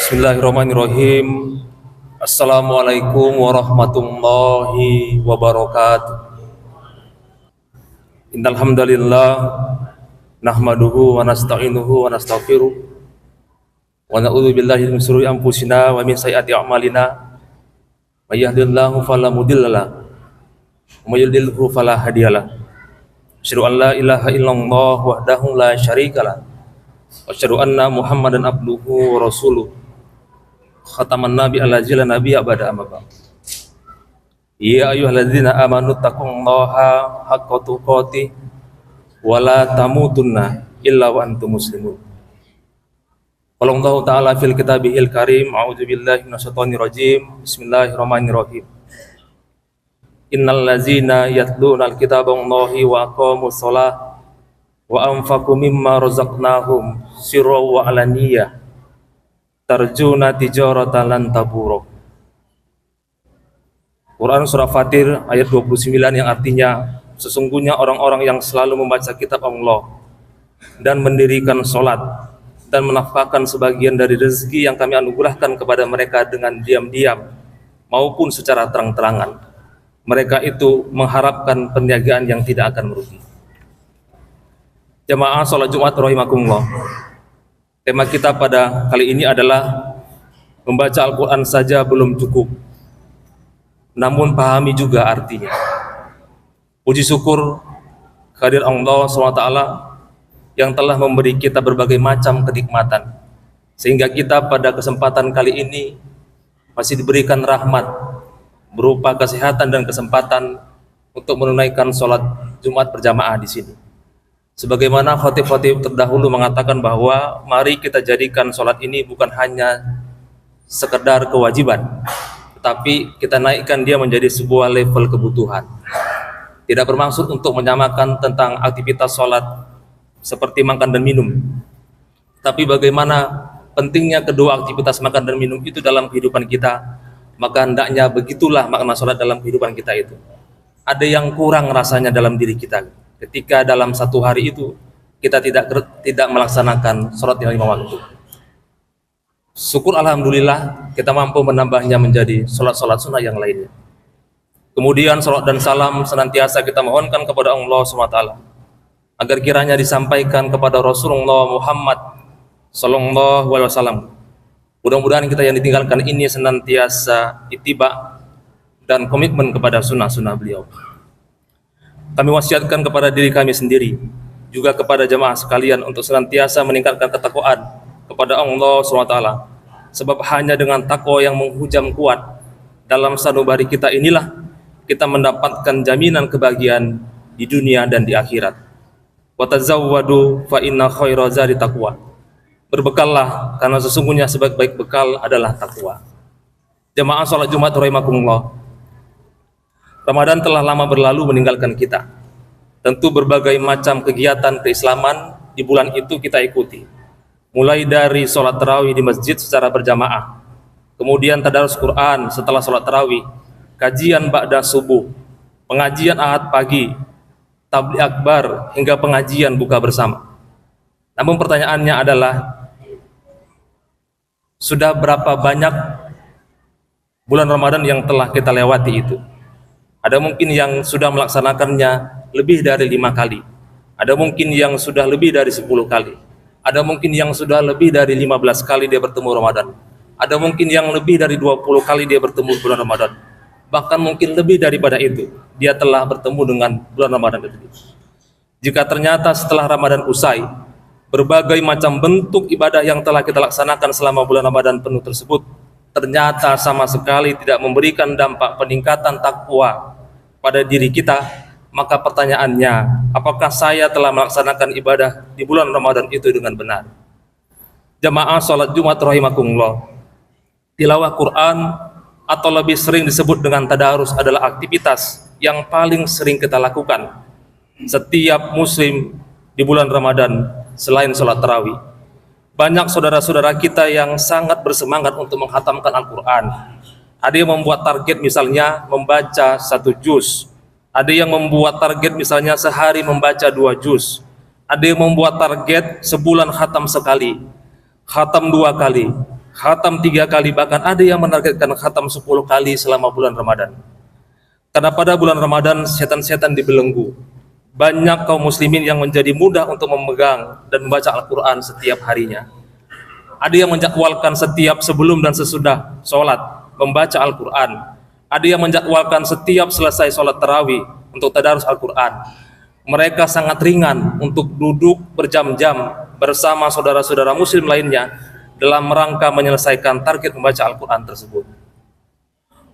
Bismillahirrahmanirrahim. Assalamualaikum warahmatullahi wabarakatuh. Innal hamdalillah nahmaduhu wa nasta'inuhu wa nastaghfiruh wa na'udzu billahi min shururi anfusina wa min sayyiati a'malina. May yahdihillahu fala mudhillalah wa may yudlilhu fala hadiyalah. Asyhadu an la ilaha illallah wahdahu la syarikalah wa asyhadu anna Muhammadan abduhu wa rasuluh. Khataman nabi ala-jila nabi abada amabah. Ya ayyuhalladzina amanu taqullaha haqqa tuqatih wa la tamutunna illa wa antum muslimun. Qala Allah ta'ala fil kitabihil karim, a'udzu billahi minasyaitonir rajim. Bismillahirrahmanirrahim. Innal ladzina yatluna al-kitaballahi wa aqamus shalah wa anfaqu mimma razaqnahum sirran wa alaniyah tarjuna tijaratan lan tabur. Quran surah Fatir ayat 29 yang artinya, sesungguhnya orang-orang yang selalu membaca kitab Allah dan mendirikan sholat dan menafkahkan sebagian dari rezeki yang kami anugerahkan kepada mereka dengan diam-diam maupun secara terang-terangan, mereka itu mengharapkan perniagaan yang tidak akan merugi. Jamaah sholat Jumat rahimakumullah. Tema kita pada kali ini adalah membaca Al-Quran saja belum cukup, namun pahami juga artinya. Puji syukur kehadirat Allah SWT yang telah memberi kita berbagai macam kenikmatan, sehingga kita pada kesempatan kali ini masih diberikan rahmat berupa kesehatan dan kesempatan untuk menunaikan sholat Jumat berjamaah di sini. Sebagaimana khatib-khatib terdahulu mengatakan bahwa mari kita jadikan sholat ini bukan hanya sekedar kewajiban, tetapi kita naikkan dia menjadi sebuah level kebutuhan. Tidak bermaksud untuk menyamakan tentang aktivitas sholat seperti makan dan minum, tapi bagaimana pentingnya kedua aktivitas makan dan minum itu dalam kehidupan kita, maka hendaknya begitulah makna sholat dalam kehidupan kita itu. Ada yang kurang rasanya dalam diri kita ketika dalam satu hari itu kita tidak melaksanakan sholat yang 5 waktu. Syukur alhamdulillah kita mampu menambahnya menjadi sholat-sholat sunnah yang lainnya. Kemudian sholat dan salam senantiasa kita mohonkan kepada Allah SWT agar kiranya disampaikan kepada Rasulullah Muhammad Sallallahu Alaihi Wasallam. Mudah-mudahan kita yang ditinggalkan ini senantiasa ittiba dan komitmen kepada sunnah-sunnah beliau. Kami wasiatkan kepada diri kami sendiri, juga kepada jamaah sekalian untuk senantiasa meningkatkan ketakwaan kepada Allah SWT. Sebab hanya dengan takwa yang menghujam kuat dalam sanubari kita inilah kita mendapatkan jaminan kebahagiaan di dunia dan di akhirat. Wa tazawwadu fa inna khaira zadi taqwa. Berbekallah karena sesungguhnya sebaik-baik bekal adalah takwa. Jamaah salat Jumat rahimakumullah. Ramadan telah lama berlalu meninggalkan kita. Tentu berbagai macam kegiatan keislaman di bulan itu kita ikuti. Mulai dari sholat tarawih di masjid secara berjamaah, kemudian tadarus Quran setelah sholat tarawih, kajian ba'da subuh, pengajian ahad pagi, tabligh akbar, hingga pengajian buka bersama. Namun pertanyaannya adalah, sudah berapa banyak bulan Ramadan yang telah kita lewati itu? Ada mungkin yang sudah melaksanakannya lebih dari 5 kali. Ada mungkin yang sudah lebih dari 10 kali. Ada mungkin yang sudah lebih dari 15 kali dia bertemu Ramadan. Ada mungkin yang lebih dari 20 kali dia bertemu bulan Ramadan. Bahkan mungkin lebih daripada itu, dia telah bertemu dengan bulan Ramadan itu. Jika ternyata setelah Ramadan usai, berbagai macam bentuk ibadah yang telah kita laksanakan selama bulan Ramadan penuh tersebut ternyata sama sekali tidak memberikan dampak peningkatan takwa pada diri kita, maka pertanyaannya, apakah saya telah melaksanakan ibadah di bulan Ramadan itu dengan benar? Jamaah salat Jumat rahimakumullah, tilawah Quran atau lebih sering disebut dengan tadarus adalah aktivitas yang paling sering kita lakukan setiap muslim di bulan Ramadan selain sholat tarawih. Banyak saudara-saudara kita yang sangat bersemangat untuk menghatamkan Al-Quran. Ada yang membuat target misalnya membaca 1 juz. Ada yang membuat target misalnya sehari membaca 2 juz. Ada yang membuat target sebulan khatam sekali, khatam 2 kali, khatam 3 kali, bahkan ada yang menargetkan khatam 10 kali selama bulan Ramadan. Karena pada bulan Ramadan setan-setan dibelenggu. Banyak kaum muslimin yang menjadi mudah untuk memegang dan membaca Al-Quran setiap harinya. Ada yang menjadwalkan setiap sebelum dan sesudah sholat membaca Al-Quran. Ada yang menjadwalkan setiap selesai sholat tarawih untuk tadarus Al-Quran. Mereka sangat ringan untuk duduk berjam-jam bersama saudara-saudara muslim lainnya dalam rangka menyelesaikan target membaca Al-Quran tersebut.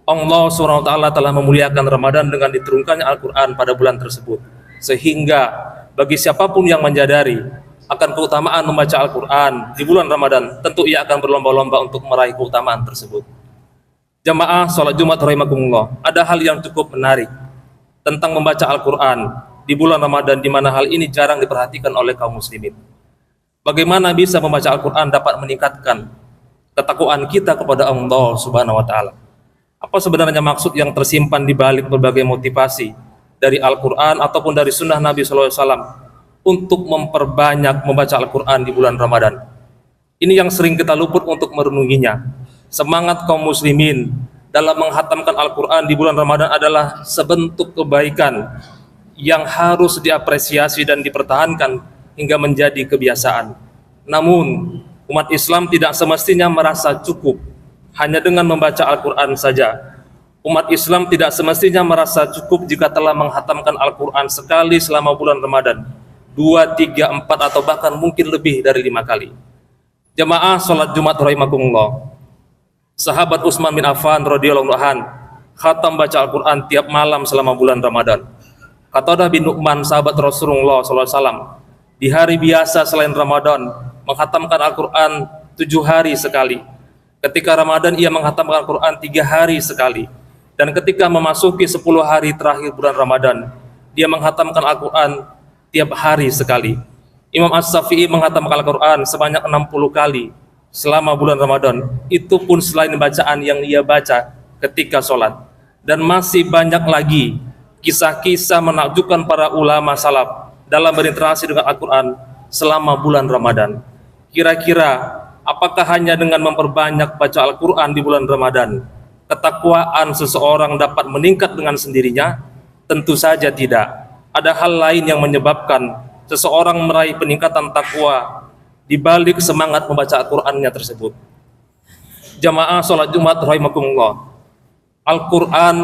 Allah SWT telah memuliakan Ramadan dengan diturunkannya Al-Quran pada bulan tersebut, sehingga bagi siapapun yang menyadari akan keutamaan membaca Al-Quran di bulan Ramadan, tentu ia akan berlomba-lomba untuk meraih keutamaan tersebut. Jamaah sholat Jumat rahimakumullah, ada hal yang cukup menarik tentang membaca Al-Quran di bulan Ramadan, di mana hal ini jarang diperhatikan oleh kaum muslimin. Bagaimana bisa membaca Al-Quran dapat meningkatkan ketakwaan kita kepada Allah Subhanahu wa Ta'ala? Apa sebenarnya maksud yang tersimpan di balik berbagai motivasi dari Al-Quran ataupun dari sunnah Nabi SAW untuk memperbanyak membaca Al-Quran di bulan Ramadan? Ini yang sering kita luput untuk merenunginya. Semangat kaum muslimin dalam menghatamkan Al-Quran di bulan Ramadan adalah sebentuk kebaikan yang harus diapresiasi dan dipertahankan hingga menjadi kebiasaan. Namun, umat Islam tidak semestinya merasa cukup hanya dengan membaca Al-Quran saja. Umat Islam tidak semestinya merasa cukup jika telah menghatamkan Al-Quran sekali selama bulan Ramadan, 2, 3, 4, atau bahkan mungkin lebih dari 5 kali. Jamaah sholat Jumat rahimakumullah, sahabat Utsman bin Affan radhiyallahu anhu khatam baca Al-Quran tiap malam selama bulan Ramadan. Qatadah bin Nu'man, sahabat Rasulullah SAW, di hari biasa selain Ramadan menghatamkan Al-Quran 7 hari sekali. Ketika Ramadan ia menghatamkan Al-Quran 3 hari sekali. Dan ketika memasuki 10 hari terakhir bulan Ramadan, dia menghatamkan Al-Quran tiap hari sekali. Imam As-Syafi'i menghatamkan Al-Quran sebanyak 60 kali selama bulan Ramadan. Itu pun selain bacaan yang ia baca ketika sholat. Dan masih banyak lagi kisah-kisah menakjubkan para ulama salaf dalam berinteraksi dengan Al-Quran selama bulan Ramadan. Kira-kira apakah hanya dengan memperbanyak baca Al-Quran di bulan Ramadan ketakwaan seseorang dapat meningkat dengan sendirinya? Tentu saja tidak. Ada hal lain yang menyebabkan seseorang meraih peningkatan takwa di balik semangat membaca Al-Qurannya tersebut. Jamaah sholat Jumat rahimakumullah, Al-Quran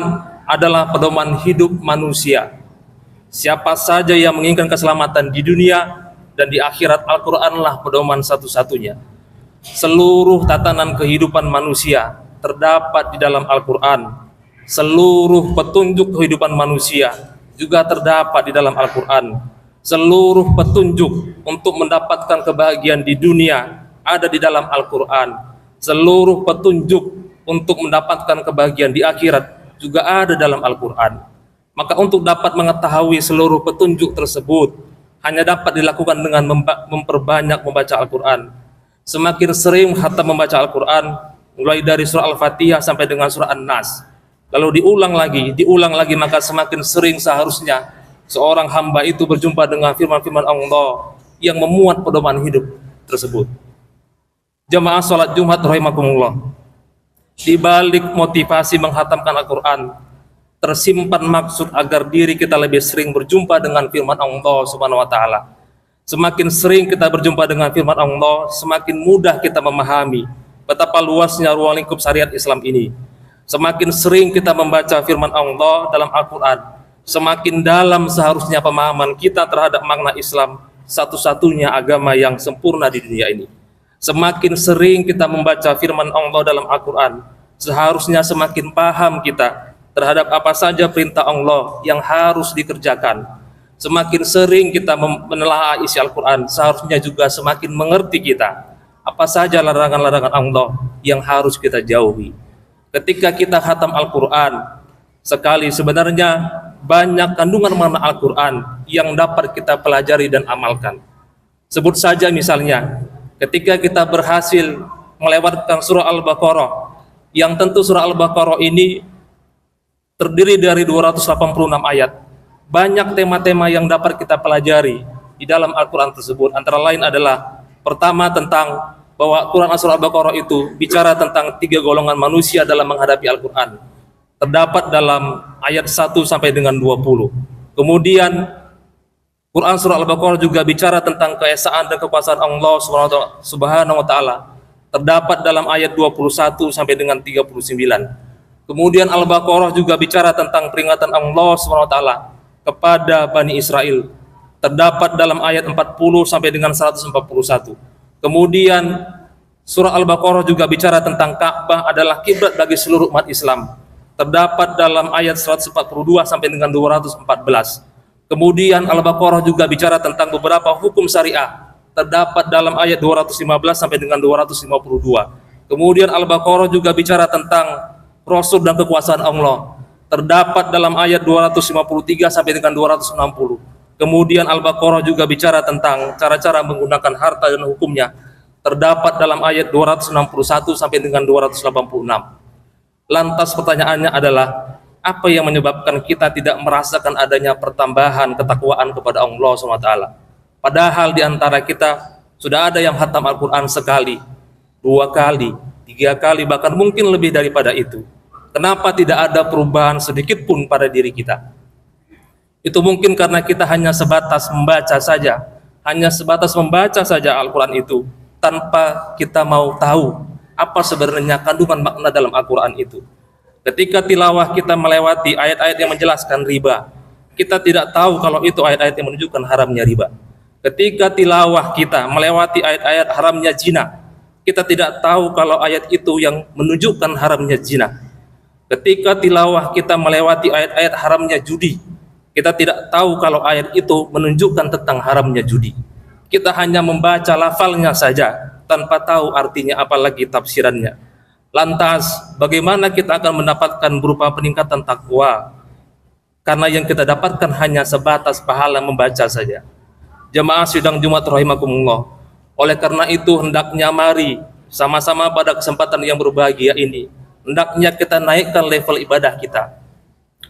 adalah pedoman hidup manusia. Siapa saja yang menginginkan keselamatan di dunia dan di akhirat, Al-Quranlah pedoman satu-satunya. Seluruh tatanan kehidupan manusia terdapat di dalam Al-Quran. Seluruh petunjuk kehidupan manusia juga terdapat di dalam Al-Quran. Seluruh petunjuk untuk mendapatkan kebahagiaan di dunia ada di dalam Al-Quran. Seluruh petunjuk untuk mendapatkan kebahagiaan di akhirat juga ada dalam Al-Quran. Maka untuk dapat mengetahui seluruh petunjuk tersebut hanya dapat dilakukan dengan memperbanyak membaca Al-Quran. Semakin sering khatam membaca Al-Quran, mulai dari surah Al-Fatihah sampai dengan surah An-Nas, lalu diulang lagi, maka semakin sering seharusnya seorang hamba itu berjumpa dengan firman-firman Allah yang memuat pedoman hidup tersebut. Jamaah sholat Jumat rahimakumullah, di balik motivasi menghatamkan Al-Quran tersimpan maksud agar diri kita lebih sering berjumpa dengan firman Allah Subhanahu wa Ta'ala. Semakin sering kita berjumpa dengan firman Allah, semakin mudah kita memahami betapa luasnya ruang lingkup syariat Islam ini. Semakin sering kita membaca firman Allah dalam Al-Quran, semakin dalam seharusnya pemahaman kita terhadap makna Islam, satu-satunya agama yang sempurna di dunia ini. Semakin sering kita membaca firman Allah dalam Al-Quran, seharusnya semakin paham kita terhadap apa saja perintah Allah yang harus dikerjakan. Semakin sering kita menelaah isi Al-Quran, seharusnya juga semakin mengerti kita apa saja larangan-larangan Allah yang harus kita jauhi. Ketika kita khatam Al-Quran sekali, sebenarnya banyak kandungan makna Al-Quran yang dapat kita pelajari dan amalkan. Sebut saja misalnya, ketika kita berhasil melewatkan surah Al-Baqarah, yang tentu surah Al-Baqarah ini terdiri dari 286 ayat. Banyak tema-tema yang dapat kita pelajari di dalam Al-Quran tersebut. Antara lain adalah pertama tentang bahwa Quran surah Al-Baqarah itu bicara tentang 3 golongan manusia dalam menghadapi Al-Quran. Terdapat dalam ayat 1 sampai dengan 20. Kemudian Quran surah Al-Baqarah juga bicara tentang keesaan dan kekuasaan Allah Subhanahu wa taala. Terdapat dalam ayat 21 sampai dengan 39. Kemudian Al-Baqarah juga bicara tentang peringatan Allah Subhanahu wa taala kepada Bani Israel. Terdapat dalam ayat 40 sampai dengan 141. Kemudian surah Al-Baqarah juga bicara tentang Ka'bah adalah kiblat bagi seluruh umat Islam. Terdapat dalam ayat 142 sampai dengan 214. Kemudian Al-Baqarah juga bicara tentang beberapa hukum syariah. Terdapat dalam ayat 215 sampai dengan 252. Kemudian Al-Baqarah juga bicara tentang Rasul dan kekuasaan Allah. Terdapat dalam ayat 253 sampai dengan 260. Kemudian Al-Baqarah juga bicara tentang cara-cara menggunakan harta dan hukumnya. Terdapat dalam ayat 261 sampai dengan 286. Lantas pertanyaannya adalah, apa yang menyebabkan kita tidak merasakan adanya pertambahan ketakwaan kepada Allah SWT? Padahal di antara kita sudah ada yang khatam Al-Quran sekali, 2 kali, 3 kali, bahkan mungkin lebih daripada itu. Kenapa tidak ada perubahan sedikit pun pada diri kita? Itu mungkin karena kita hanya sebatas membaca saja, Al-Quran itu, tanpa kita mau tahu apa sebenarnya kandungan makna dalam Al-Quran itu. Ketika tilawah kita melewati ayat-ayat yang menjelaskan riba, kita tidak tahu kalau itu ayat-ayat yang menunjukkan haramnya riba. Ketika tilawah kita melewati ayat-ayat haramnya zina, kita tidak tahu kalau ayat itu yang menunjukkan haramnya zina. Ketika tilawah kita melewati ayat-ayat haramnya judi, kita tidak tahu kalau ayat itu menunjukkan tentang haramnya judi. Kita hanya membaca lafalnya saja tanpa tahu artinya apalagi tafsirannya. Lantas bagaimana kita akan mendapatkan berupa peningkatan takwa? Karena yang kita dapatkan hanya sebatas pahala membaca saja. Jemaah sidang Jumat rahimakumullah. Oleh karena itu hendaknya mari sama-sama pada kesempatan yang berbahagia ini, hendaknya kita naikkan level ibadah kita.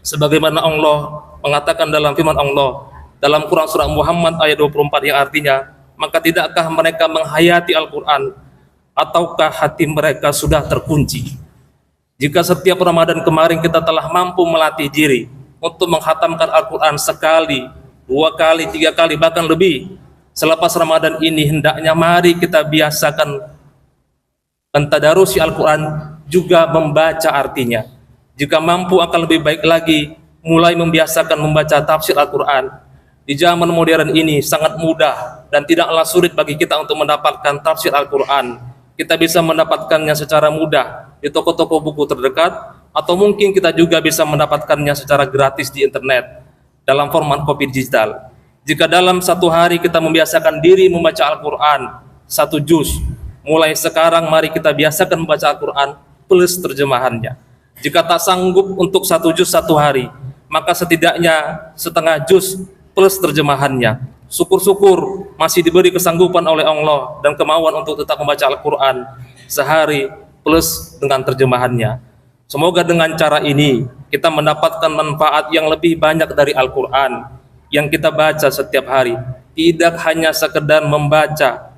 Sebagaimana Allah mengatakan dalam firman Allah dalam Quran surah Muhammad ayat 24 yang artinya, maka tidakkah mereka menghayati Al-Quran ataukah hati mereka sudah terkunci? Jika setiap Ramadan kemarin kita telah mampu melatih diri untuk menghatamkan Al-Quran sekali, 2 kali, 3 kali, bahkan lebih, selepas Ramadan ini hendaknya mari kita biasakan mentadarusi Al-Quran, juga membaca artinya. Jika mampu akan lebih baik lagi mulai membiasakan membaca tafsir Al-Quran. Di zaman modern ini sangat mudah dan tidaklah sulit bagi kita untuk mendapatkan tafsir Al-Quran. Kita bisa mendapatkannya secara mudah di toko-toko buku terdekat, atau mungkin kita juga bisa mendapatkannya secara gratis di internet dalam format kopi digital. Jika dalam 1 hari kita membiasakan diri membaca Al-Quran 1 juz, mulai sekarang mari kita biasakan membaca Al-Quran plus terjemahannya. Jika tak sanggup untuk 1 juz 1 hari, maka setidaknya setengah juz plus terjemahannya. Syukur-syukur masih diberi kesanggupan oleh Allah dan kemauan untuk tetap membaca Al-Quran sehari plus dengan terjemahannya. Semoga dengan cara ini kita mendapatkan manfaat yang lebih banyak dari Al-Quran yang kita baca setiap hari. Tidak hanya sekedar membaca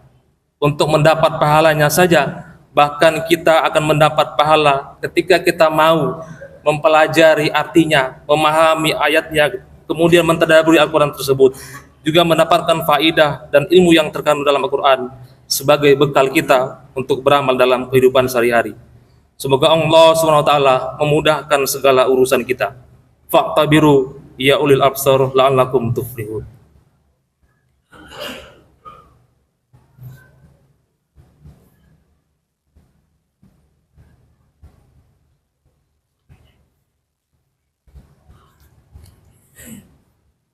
untuk mendapat pahalanya saja, bahkan kita akan mendapat pahala ketika kita mau mempelajari artinya, memahami ayatnya, kemudian mentadabburi Al-Quran tersebut, juga mendapatkan faidah dan ilmu yang terkandung dalam Al-Quran sebagai bekal kita untuk beramal dalam kehidupan sehari-hari. Semoga Allah SWT memudahkan segala urusan kita. Fa'tabiru ya ulil absar la'allakum tuflihun.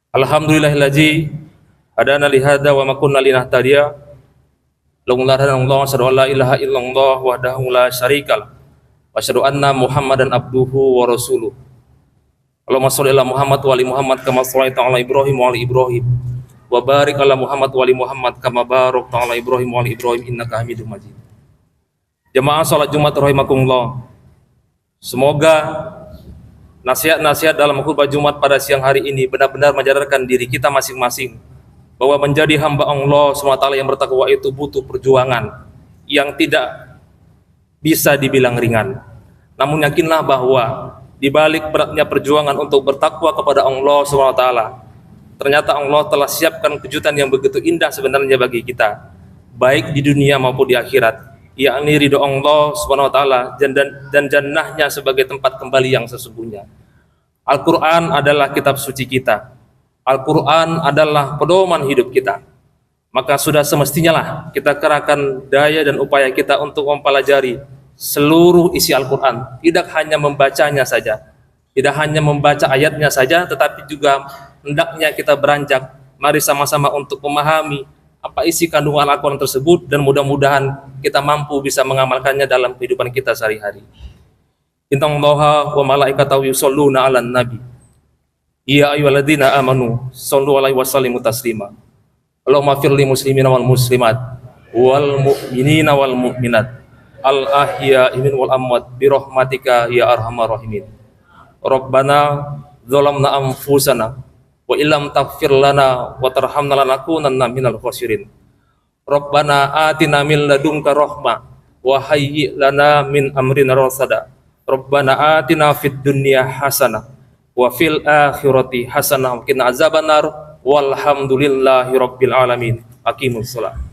Alhamdulillahillazi hadana li hadza wa ma kunna linahtadiya laula an Allah asyhadu an la ilaha illallah wahdahu la syarikalah wa asyhadu anna Muhammadan abduhu wa rasuluh. Allahumma shalli ala Muhammad wa ali Muhammad kama shallaita ala Ibrahim wa ali Ibrahim wa barik ala Muhammad wa ali Muhammad kama barakta ala Ibrahim wa ali Ibrahim innaka Hamidum Majid. Jemaah salat Jumat rahimakumullah. Semoga nasihat-nasihat dalam khutbah Jumat pada siang hari ini benar-benar menyadarkan diri kita masing-masing bahwa menjadi hamba Allah SWT yang bertakwa itu butuh perjuangan. yang tidak bisa dibilang ringan. Namun yakinlah bahwa di balik beratnya perjuangan untuk bertakwa kepada Allah SWT, ternyata Allah telah siapkan kejutan yang begitu indah sebenarnya bagi kita, baik di dunia maupun di akhirat, yakni ridho Allah SWT dan jannahnya sebagai tempat kembali yang sesungguhnya. Al-Quran adalah kitab suci kita. Al-Quran adalah pedoman hidup kita. Maka sudah semestinya lah kita kerahkan daya dan upaya kita untuk mempelajari seluruh isi Al-Quran, tidak hanya membacanya saja, tidak hanya membaca ayatnya saja, tetapi juga hendaknya kita beranjak, mari sama-sama untuk memahami apa isi kandungan Al-Quran tersebut, dan mudah-mudahan kita mampu bisa mengamalkannya dalam kehidupan kita sehari-hari. Innallaha wa malaikatahu yusholluna 'alan nabi ya ayyuhalladzina amanu shollu 'alaihi wa sallimu taslima. Allahumma fir lil muslimina wal muslimat wal mu'minina wal mu'minat al ahya'i minhum wal amwat bi rahmatika ya arhamar rahimin. Rabbana zalamna anfusana wa illam taghfir lana wa tarhamna lanakunanna minal khasirin. Rabbana atina min ladunka rahmah wa hayyi lana min amrina rasada. Rabbana atina fid dunya hasanah wa fil akhirati hasanah wa qina azabannar walhamdulillahi rabbil alamin. Aqimus shalah.